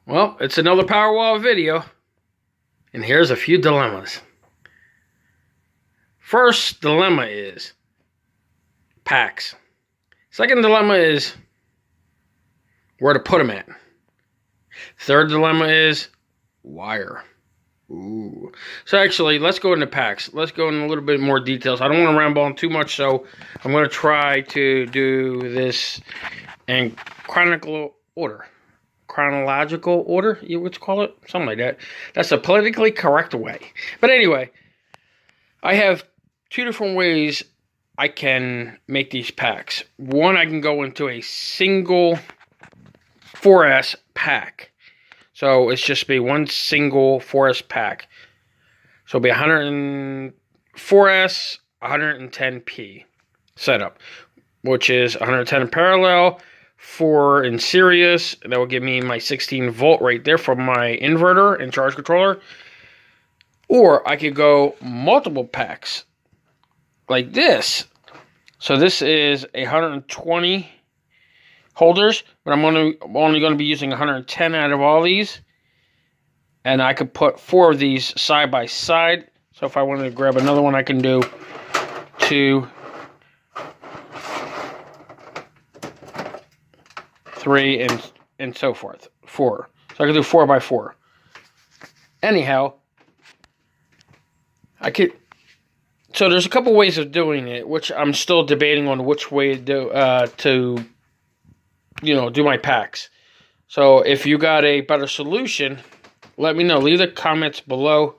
Well, it's another Powerwall video, and here's a few dilemmas. First dilemma is packs. Second dilemma is where to put them at. Third dilemma is wire. Ooh. So actually, let's go into packs. Let's go in a little bit more details. I don't want to ramble on too much, so I'm going to try to do this in chronological order, you would call it? Something like that. That's a politically correct way. But anyway, I have two different ways I can make these packs. One, I can go into a single 4S pack. So it's just be one single 4S pack. So it'll be 4S, 110p setup, which is 110 in parallel, 4 in series. That will give me my 16 volt right there from my inverter and charge controller. Or I could go multiple packs like this. So this is 120 holders, but I'm only going to be using 110 out of all these. And I could put 4 of these side by side. So if I wanted to grab another one, I can do 2, 3, and so forth. 4. So I could do 4 by 4. Anyhow, I could. So there's a couple ways of doing it, which I'm still debating on which way to do my packs. So if you got a better solution, let me know. Leave the comments below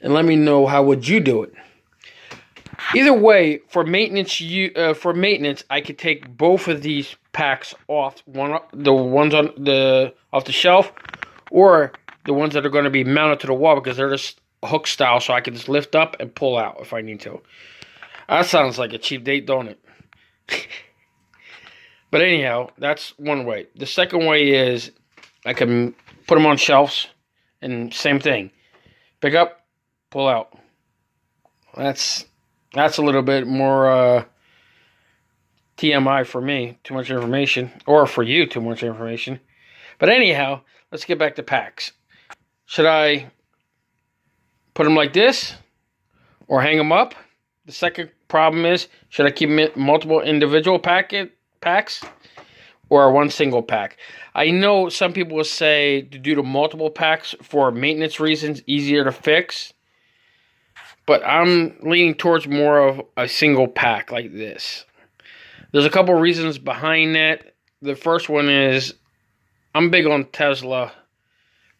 and let me know how would you do it. Either way, for maintenance, I could take both of these packs off, the ones on off the shelf, or the ones that are going to be mounted to the wall because they're just hook style, so I can just lift up and pull out if I need to. That sounds like a cheap date, don't it? But anyhow, that's one way. The second way is I can put them on shelves, and same thing. Pick up, pull out. That's a little bit more TMI for me, too much information, or for you, too much information. But anyhow, let's get back to packs. Should I put them like this or hang them up? The second problem is, should I keep multiple individual packs or one single pack? I know some people will say to do the multiple packs for maintenance reasons, easier to fix. But I'm leaning towards more of a single pack like this. There's a couple reasons behind that. The first one is I'm big on Tesla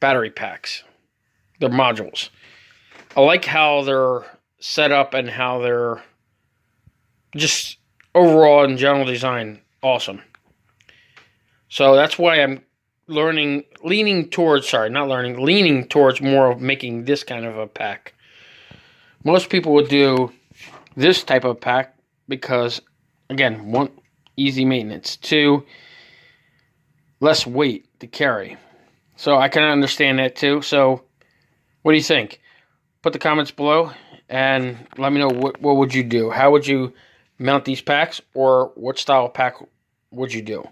battery packs. They're modules. I like how they're set up and how they're just overall in general design awesome. So that's why I'm leaning towards more of making this kind of a pack. Most people would do this type of pack because, again, 1, easy maintenance. 2, less weight to carry. So I can understand that too. So what do you think? Put the comments below and let me know what would you do. How would you mount these packs, or what style of pack would you do?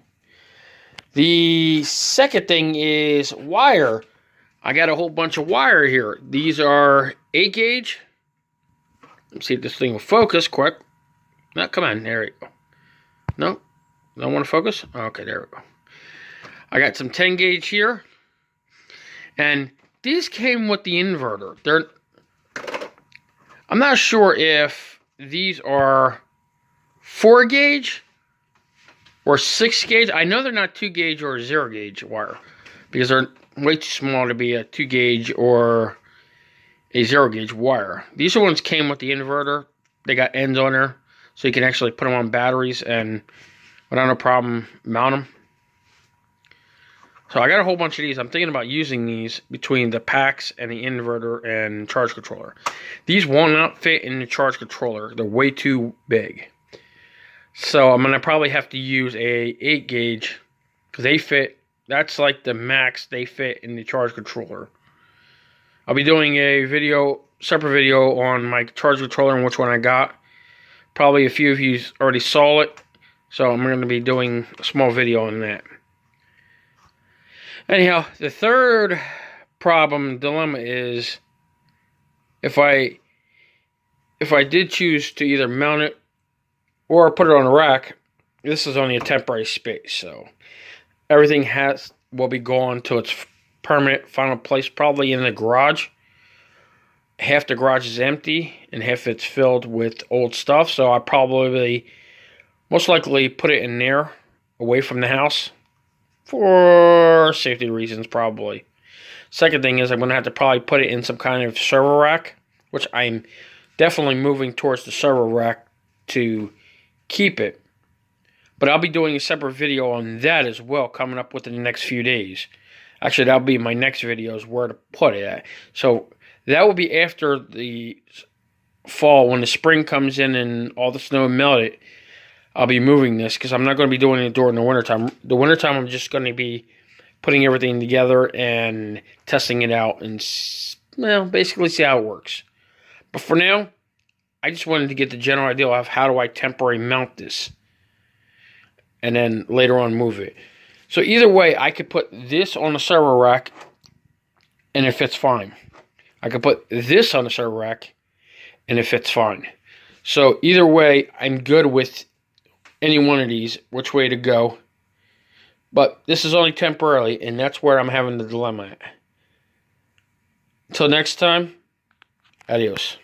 The second thing is wire. I got a whole bunch of wire here. These are 8 gauge. Let's see if this thing will focus quick. No, come on, there we go. No, don't want to focus? Okay, there we go. I got some 10 gauge here. And these came with the inverter. I'm not sure if these are 4 gauge or 6 gauge. I know they're not 2 gauge or 0 gauge wire because they're way too small to be a 2 gauge or a 0 gauge wire. These are ones came with the inverter. They got ends on there, so you can actually put them on batteries and without no problem mount them. So I got a whole bunch of these. I'm thinking about using these between the packs and the inverter and charge controller. These will not fit in the charge controller. They're way too big. So I'm going to probably have to use a 8 gauge because they fit. That's like the max they fit in the charge controller. I'll be doing a separate video on my charge controller and which one I got. Probably a few of you already saw it. So I'm going to be doing a small video on that. Anyhow, the third dilemma is if I did choose to either mount it or put it on a rack, this is only a temporary space, so everything will be gone to its permanent final place, probably in the garage. Half the garage is empty and half it's filled with old stuff, so I probably most likely put it in there away from the house for safety reasons, probably. Second thing is I'm going to have to probably put it in some kind of server rack, which I'm definitely moving towards the server rack to keep it. But I'll be doing a separate video on that as well coming up within the next few days. Actually, that'll be my next video, is where to put it at. So that will be after the fall. When the spring comes in and all the snow melted, I'll be moving this because I'm not going to be doing it during the wintertime. The wintertime, I'm just going to be putting everything together and testing it out and, well, basically see how it works. But for now, I just wanted to get the general idea of how do I temporarily mount this and then later on move it. So either way, I could put this on the server rack and it fits fine. I could put this on the server rack and it fits fine. So either way, I'm good with any one of these, which way to go. But this is only temporarily, and that's where I'm having the dilemma at. Until next time, adios.